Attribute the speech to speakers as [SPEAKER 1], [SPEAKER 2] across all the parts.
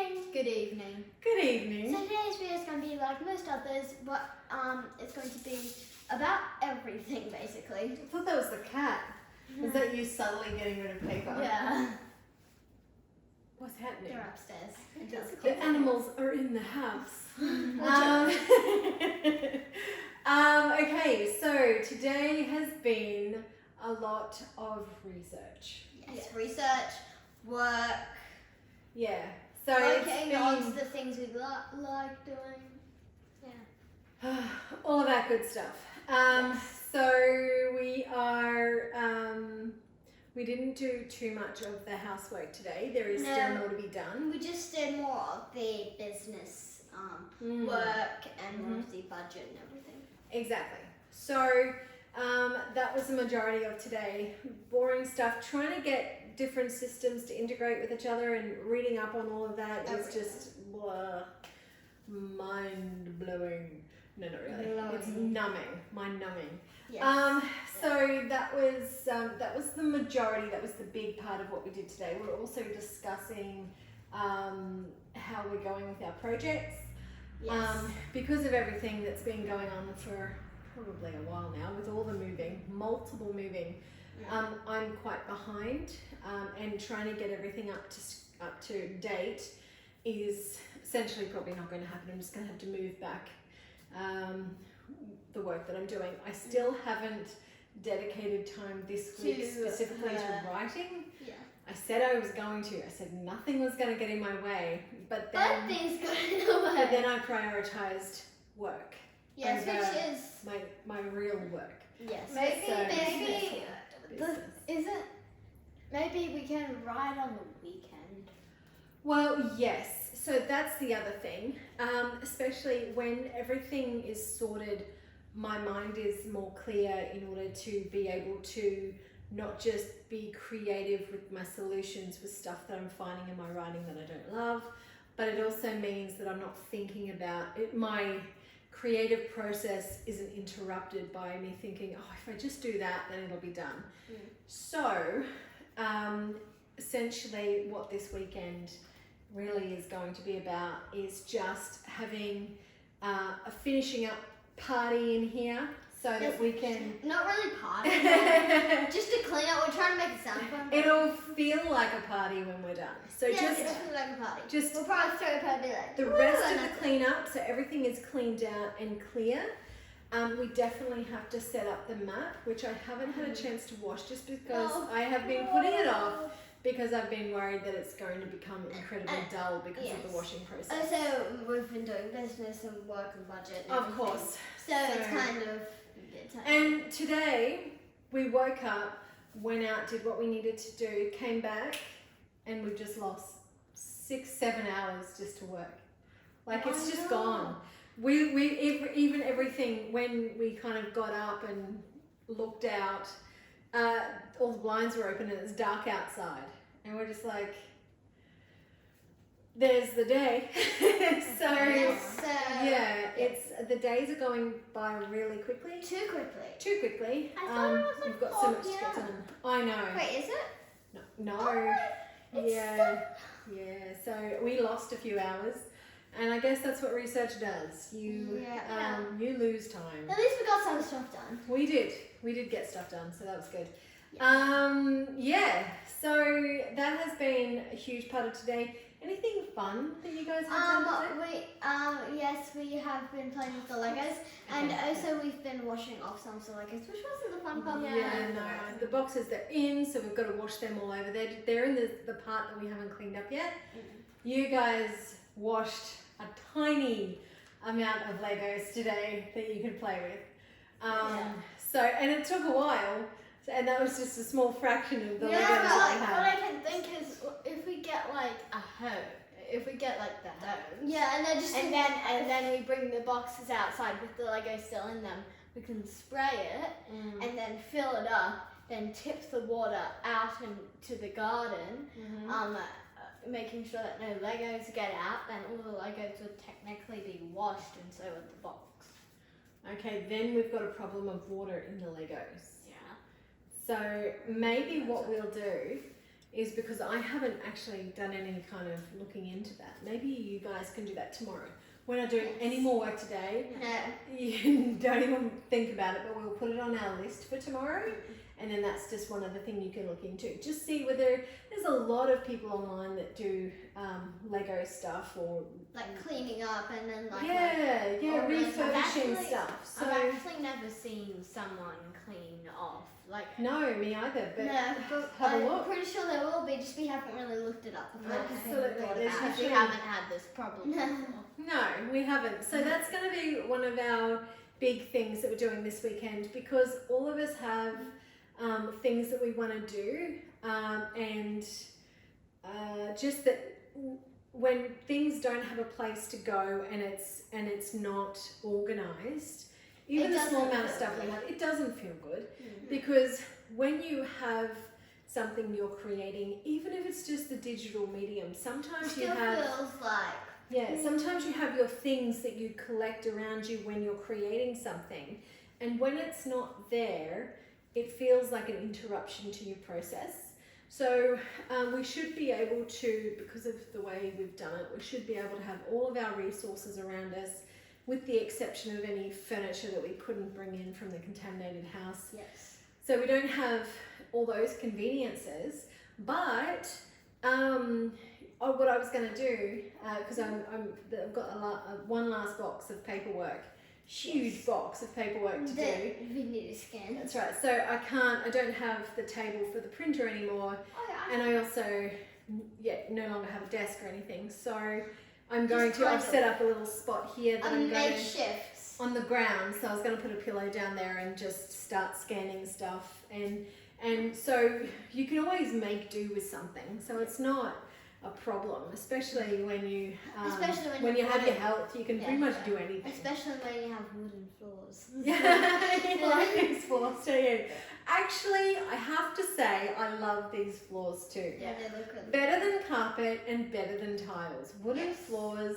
[SPEAKER 1] morning.
[SPEAKER 2] Good evening.
[SPEAKER 1] Good evening.
[SPEAKER 2] So today's video is going to be like most others, but it's going to be about everything basically.
[SPEAKER 1] I thought that was the cat. Is that you subtly getting rid of paper?
[SPEAKER 2] Yeah.
[SPEAKER 1] What's happening?
[SPEAKER 2] They're upstairs.
[SPEAKER 1] The animals are in the house. Okay, so today has been a lot of research.
[SPEAKER 2] Yes, research, work.
[SPEAKER 1] Yeah. So
[SPEAKER 2] Working on the things we like doing. Yeah.
[SPEAKER 1] all of that good stuff. So we are. We didn't do too much of the housework today. There is still more to be done.
[SPEAKER 2] We just did more of the business work and more of the budget and everything.
[SPEAKER 1] Exactly. So that was the majority of today. Boring stuff. Trying to get different systems to integrate with each other and reading up on all of that is just mind blowing. No, not really. It's numbing, mind numbing.
[SPEAKER 2] Yes.
[SPEAKER 1] So that was the majority. That was the big part of what we did today. We're also discussing how we're going with our projects.
[SPEAKER 2] Yes.
[SPEAKER 1] Because of everything that's been going on for probably a while now, with all the moving, multiple moving, I'm quite behind, and trying to get everything up to date is essentially probably not going to happen. I'm just going to have to move back the work that I'm doing. I still haven't dedicated time this week specifically to writing. Yeah. I said I was going to. I said nothing was going to get in my way, but then
[SPEAKER 2] things got in the way.
[SPEAKER 1] But then I prioritized work.
[SPEAKER 2] Yes,
[SPEAKER 1] over
[SPEAKER 2] which is
[SPEAKER 1] my real work.
[SPEAKER 2] Yes. Maybe we can ride on the weekend.
[SPEAKER 1] Well, yes. So that's the other thing. Especially when everything is sorted, my mind is more clear in order to be able to not just be creative with my solutions with stuff that I'm finding in my writing that I don't love, but it also means that I'm not thinking about it. My creative process isn't interrupted by me thinking, oh, if I just do that, then it'll be done. So, essentially what this weekend really is going to be about is just having a finishing up party in here so that we can...
[SPEAKER 2] Not really party, just to clean up. We're trying to make it sound fun.
[SPEAKER 1] It'll feel like a party when we're done. So
[SPEAKER 2] it'll
[SPEAKER 1] just
[SPEAKER 2] feel like a party.
[SPEAKER 1] Just
[SPEAKER 2] we'll probably throw a party like
[SPEAKER 1] the rest of the cleanup, so everything is cleaned out and clear. We definitely have to set up the map, which I haven't had a chance to wash just because I have been putting it off because I've been worried that it's going to become incredibly dull because of the washing process.
[SPEAKER 2] Also, we've been doing business and work and budget and
[SPEAKER 1] Of course.
[SPEAKER 2] So it's kind of...
[SPEAKER 1] And today, we woke up, went out, did what we needed to do, came back, and we've just lost 6-7 hours just to work. Like, it's just gone. Even everything, when we kind of got up and looked out, all the blinds were open and it's dark outside. And we're just like, there's the day. It's the days are going by really quickly.
[SPEAKER 2] Too quickly.
[SPEAKER 1] Too quickly.
[SPEAKER 2] I thought it was like
[SPEAKER 1] we've got so much to get done. I know.
[SPEAKER 2] Wait, is it?
[SPEAKER 1] No.
[SPEAKER 2] Oh,
[SPEAKER 1] Yeah. So we lost a few hours, and I guess that's what research does. You lose time.
[SPEAKER 2] At least we got some stuff done.
[SPEAKER 1] We did get stuff done, so that was good. So that has been a huge part of today. Anything fun that you guys have done today?
[SPEAKER 2] Yes, we have been playing with the Legos, and also we've been washing off some of the Legos, which wasn't the fun part.
[SPEAKER 1] The boxes, they're in, so we've got to wash them all over. They're in the part that we haven't cleaned up yet. You guys washed a tiny amount of Legos today that you could play with. So, and it took a while. And that was just a small fraction of the Legos that we have.
[SPEAKER 2] What I can think is if we get like a hose, if we get like the hose, and then we bring the boxes outside with the Lego still in them, we can spray it and then fill it up, then tip the water out into the garden, making sure that no Legos get out. Then all the Legos would technically be washed, and so would the box.
[SPEAKER 1] Okay, then we've got a problem of water in the Legos. So maybe what we'll do is because I haven't actually done any kind of looking into that. Maybe you guys can do that tomorrow. We're not doing any more work today.
[SPEAKER 2] No.
[SPEAKER 1] You don't even think about it, but we'll put it on our list for tomorrow. And then that's just one other thing you can look into. Just see whether there's a lot of people online that do Lego stuff or
[SPEAKER 2] like cleaning up and then like
[SPEAKER 1] refurbishing stuff. So
[SPEAKER 2] I've actually never seen someone clean off. Like
[SPEAKER 1] no, me either. But
[SPEAKER 2] but
[SPEAKER 1] have a look.
[SPEAKER 2] I'm pretty sure there will be. Just we haven't really looked it up.
[SPEAKER 1] Absolutely.
[SPEAKER 2] We haven't had this problem before.
[SPEAKER 1] No, we haven't. So that's going to be one of our big things that we're doing this weekend, because all of us have things that we want to do, and just that when things don't have a place to go and it's not organized, even the small amount of stuff we have, it doesn't feel good. Because when you have something you're creating, even if it's just the digital medium, sometimes you have
[SPEAKER 2] feels like
[SPEAKER 1] sometimes you have your things that you collect around you when you're creating something, and when it's not there, it feels like an interruption to your process. So we should be able to, because of the way we've done it, we should be able to have all of our resources around us, with the exception of any furniture that we couldn't bring in from the contaminated house.
[SPEAKER 2] yes.
[SPEAKER 1] So we don't have all those conveniences, but what I was going to do, because I've got one last box of paperwork, huge box of paperwork to do.
[SPEAKER 2] We need to scan.
[SPEAKER 1] That's right. So I don't have the table for the printer anymore, and I also no longer have a desk or anything. So I've set up a little spot here that I'm going to on the ground. So I was going to put a pillow down there and just start scanning stuff, and so you can always make do with something. So it's not a problem, especially when you have your health, you can pretty much do anything.
[SPEAKER 2] Especially when you have wooden floors.
[SPEAKER 1] You like these floors, do you? Actually, I have to say, I love these floors too.
[SPEAKER 2] Yeah, they look really
[SPEAKER 1] better than carpet and better than tiles. Wooden floors,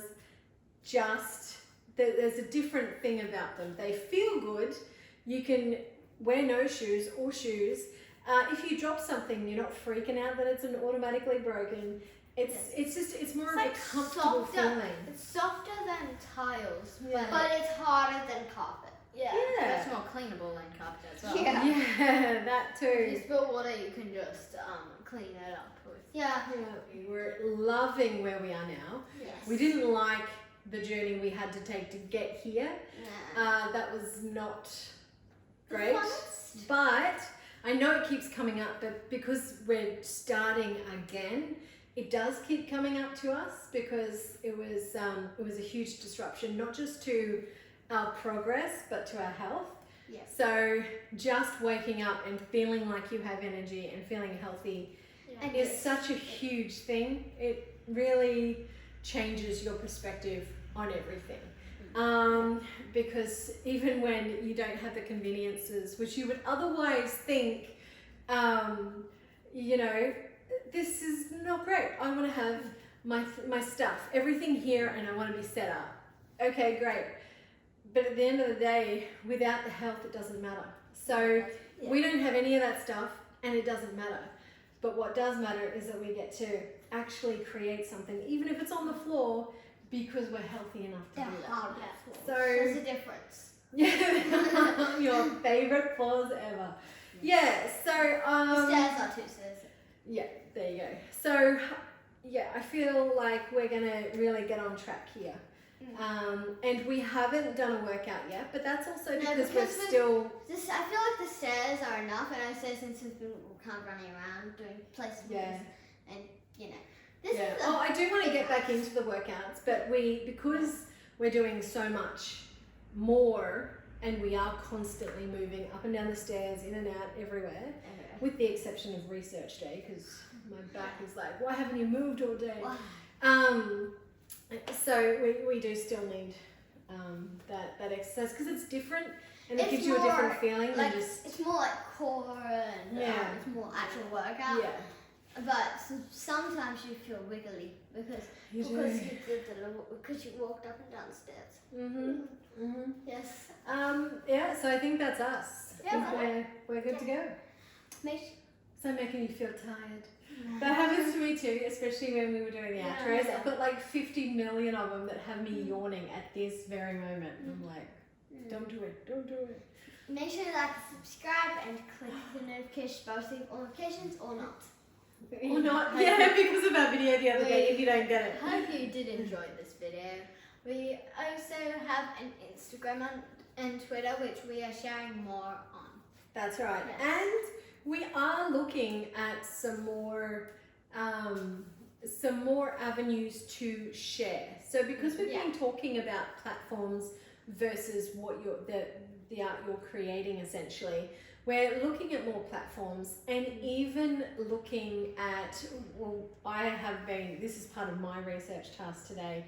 [SPEAKER 1] there's a different thing about them. They feel good. You can wear no shoes or shoes. If you drop something, you're not freaking out that it's automatically broken. It's more of a comfortable feeling.
[SPEAKER 2] It's softer than tiles, but it's harder than carpet. Yeah. It's more cleanable than carpet as well.
[SPEAKER 1] Yeah, that too.
[SPEAKER 2] If you spill water, you can just clean it up with. Yeah.
[SPEAKER 1] We're loving where we are now.
[SPEAKER 2] Yes.
[SPEAKER 1] We didn't like the journey we had to take to get here. That was not great. But I know it keeps coming up, but because we're starting again, it does keep coming up to us, because it was a huge disruption, not just to our progress, but to our health.
[SPEAKER 2] Yes.
[SPEAKER 1] So just waking up and feeling like you have energy and feeling healthy is such a huge thing. It really changes your perspective on everything. Because even when you don't have the conveniences, which you would otherwise think, this is not great. I want to have my stuff, everything here, and I want to be set up. Okay, great. But at the end of the day, without the health, it doesn't matter. So we don't have any of that stuff, and it doesn't matter. But what does matter is that we get to actually create something, even if it's on the floor, because we're healthy enough to do that. So
[SPEAKER 2] there's a difference.
[SPEAKER 1] Yeah, your favorite floors ever. Yeah. So
[SPEAKER 2] the stairs are too,
[SPEAKER 1] yeah, there you go. So I feel like we're gonna really get on track here. And we haven't done a workout yet, but that's also because we're still.
[SPEAKER 2] I feel like the stairs are enough, and I say since we've been kind of running around doing places, and this is.
[SPEAKER 1] I do want to get back into the workouts, but because we're doing so much more, and we are constantly moving up and down the stairs, in and out, everywhere, with the exception of research day, because my back is like, why haven't you moved all day? So we do still need that exercise, because it's different, and it gives you a different feeling than just.
[SPEAKER 2] It's more like core and it's more actual workout.
[SPEAKER 1] Yeah.
[SPEAKER 2] But sometimes you feel wiggly because you walked up and down the stairs. Yes.
[SPEAKER 1] So I think that's us.
[SPEAKER 2] Yeah.
[SPEAKER 1] I think we're good to go. So I'm making you feel tired. That happens to me too, especially when we were doing the outros. I've got like 50 million of them that have me yawning at this very moment. I'm like, don't do it, don't do it.
[SPEAKER 2] Make sure you like and subscribe and click the notification bell to leave all notifications or not.
[SPEAKER 1] Or not, yeah, because of our video the other day, if you don't get it.
[SPEAKER 2] I hope you did enjoy this video. We also have an Instagram and Twitter, which we are sharing more on.
[SPEAKER 1] That's right.
[SPEAKER 2] Yes.
[SPEAKER 1] And we are looking at some more avenues to share. So because we've been talking about platforms versus what the art you're creating essentially, we're looking at more platforms and even looking at, well, this is part of my research task today,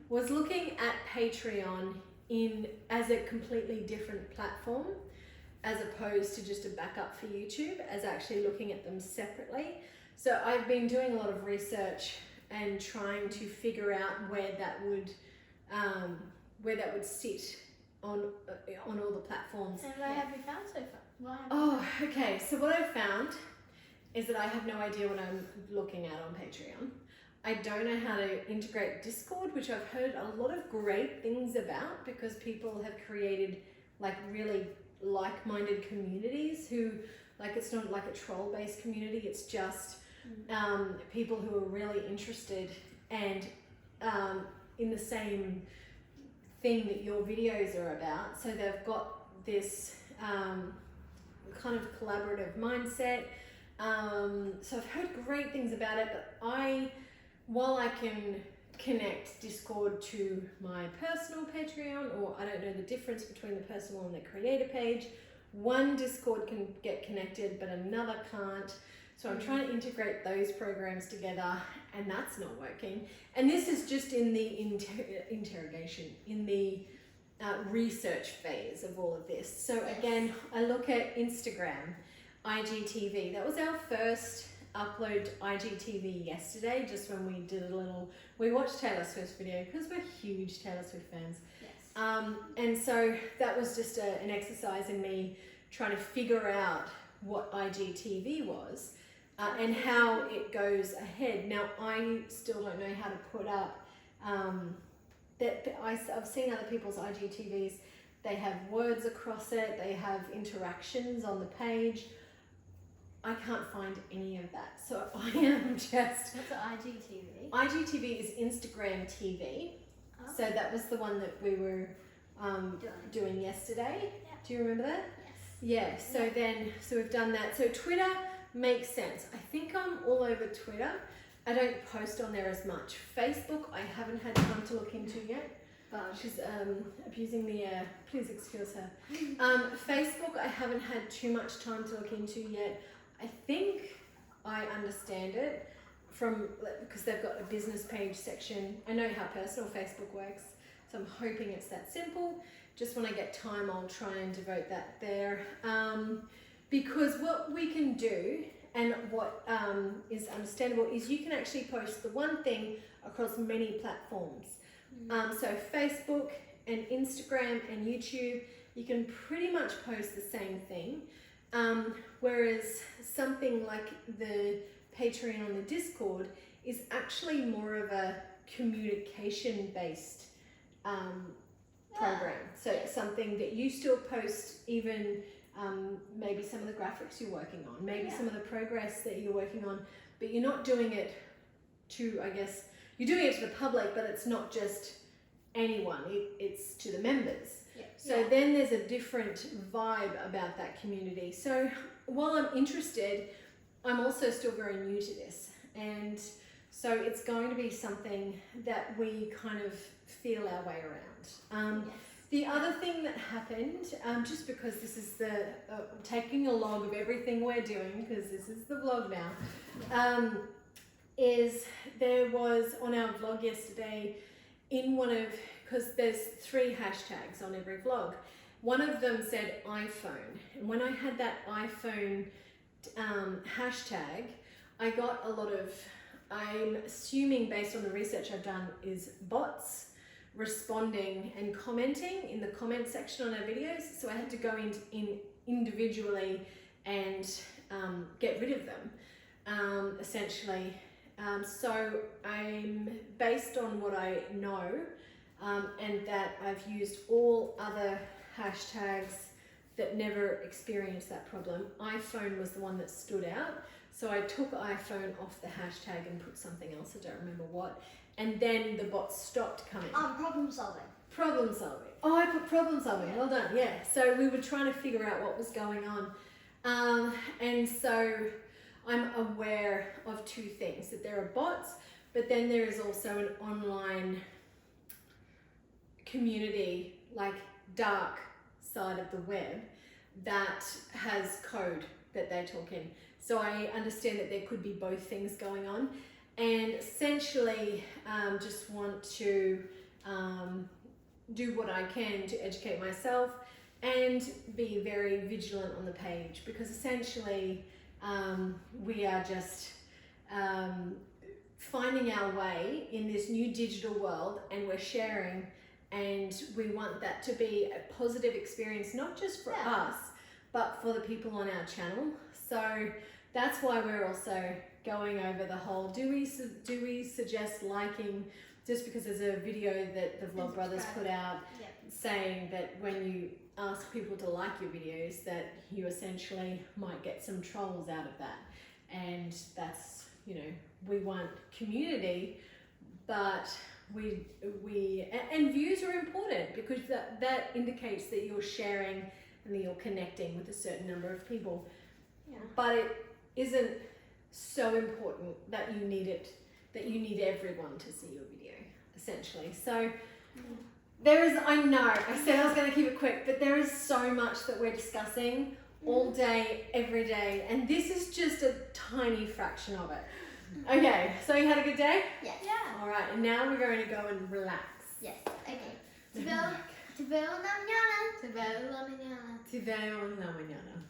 [SPEAKER 1] was looking at Patreon as a completely different platform, as opposed to just a backup for YouTube, as actually looking at them separately. So I've been doing a lot of research and trying to figure out where that would sit on all the platforms.
[SPEAKER 2] And what have you found so far?
[SPEAKER 1] Okay. So what I've found is that I have no idea what I'm looking at on Patreon. I don't know how to integrate Discord, which I've heard a lot of great things about because people have created like really like-minded communities who, like, it's not like a troll-based community, it's just people who are really interested and in the same thing that your videos are about. So they've got this kind of collaborative mindset. So I've heard great things about it, but while I can connect Discord to my personal Patreon, or I don't know the difference between the personal and the creator page, one Discord can get connected but another can't. So I'm trying to integrate those programs together and that's not working. And this is just in the research phase of all of this. So again, I look at Instagram, IGTV. That was our first upload IGTV yesterday, just when we watched Taylor Swift's video because we're huge Taylor Swift fans.
[SPEAKER 2] Yes.
[SPEAKER 1] And so that was just an exercise in me trying to figure out what IGTV was and how it goes ahead. Now, I still don't know how to put up I've seen other people's IGTVs. They have words across it. They have interactions on the page. I can't find any of that. So I am just...
[SPEAKER 2] What's IGTV?
[SPEAKER 1] IGTV is Instagram TV. Oh. So that was the one that we were doing yesterday.
[SPEAKER 2] Yeah.
[SPEAKER 1] Do you remember that?
[SPEAKER 2] Yes.
[SPEAKER 1] Yeah, so we've done that. So Twitter makes sense. I think I'm all over Twitter. I don't post on there as much. Facebook, I haven't had time to look into yet. She's abusing the please excuse her. Facebook, I haven't had too much time to look into yet. I think I understand it because they've got a business page section. I know how personal Facebook works, so I'm hoping it's that simple. Just when I get time, I'll try and devote that there. Because what we can do and what is understandable is you can actually post the one thing across many platforms. So Facebook and Instagram and YouTube, you can pretty much post the same thing. Whereas something like the Patreon on the Discord is actually more of a communication-based program. So something that you still post even maybe some of the graphics you're working on, maybe some of the progress that you're working on, but you're not doing it to, I guess, you're doing it to the public, but it's not just anyone, it's to the members. So then there's a different vibe about that community. So while I'm interested, I'm also still very new to this. And so it's going to be something that we kind of feel our way around. The other thing that happened, just because this is the taking a log of everything we're doing, because this is the vlog now, is there was on our vlog yesterday, because there's 3 hashtags on every vlog. One of them said iPhone, and when I had that iPhone hashtag, I got a lot of, I'm assuming based on the research I've done, is bots responding and commenting in the comment section on our videos. So I had to go in individually and get rid of them, essentially. So I'm based on what I know, and that I've used all other hashtags that never experienced that problem. iPhone was the one that stood out. So I took iPhone off the hashtag and put something else, I don't remember what. And then the bots stopped coming.
[SPEAKER 2] Problem solving.
[SPEAKER 1] Problem solving. Oh, I put problem solving. Well done. Yeah. So we were trying to figure out what was going on. And so I'm aware of two things, that there are bots, but then there is also an online community, like dark side of the web, that has code that they talk in. So I understand that there could be both things going on, and essentially just want to do what I can to educate myself and be very vigilant on the page, because essentially we are just finding our way in this new digital world, and we're sharing, and we want that to be a positive experience, not just for us, but for the people on our channel. So that's why we're also going over the whole, do we suggest liking, just because there's a video that the Vlog Brothers put out saying that when you ask people to like your videos, that you essentially might get some trolls out of that. And that's, you know, we want community, but and views are important, because that indicates that you're sharing and that you're connecting with a certain number of people. Yeah. But it isn't so important that you need everyone to see your video, essentially. So there is, I know, I said I was going to keep it quick, but there is so much that we're discussing all day, every day, and this is just a tiny fraction of it. Okay, so you had a good day?
[SPEAKER 2] Yes. Yeah.
[SPEAKER 1] All right, and now we're going to go and relax.
[SPEAKER 2] Yes. Okay. Te veo mañana. Te veo mañana.
[SPEAKER 1] Te veo la mañana.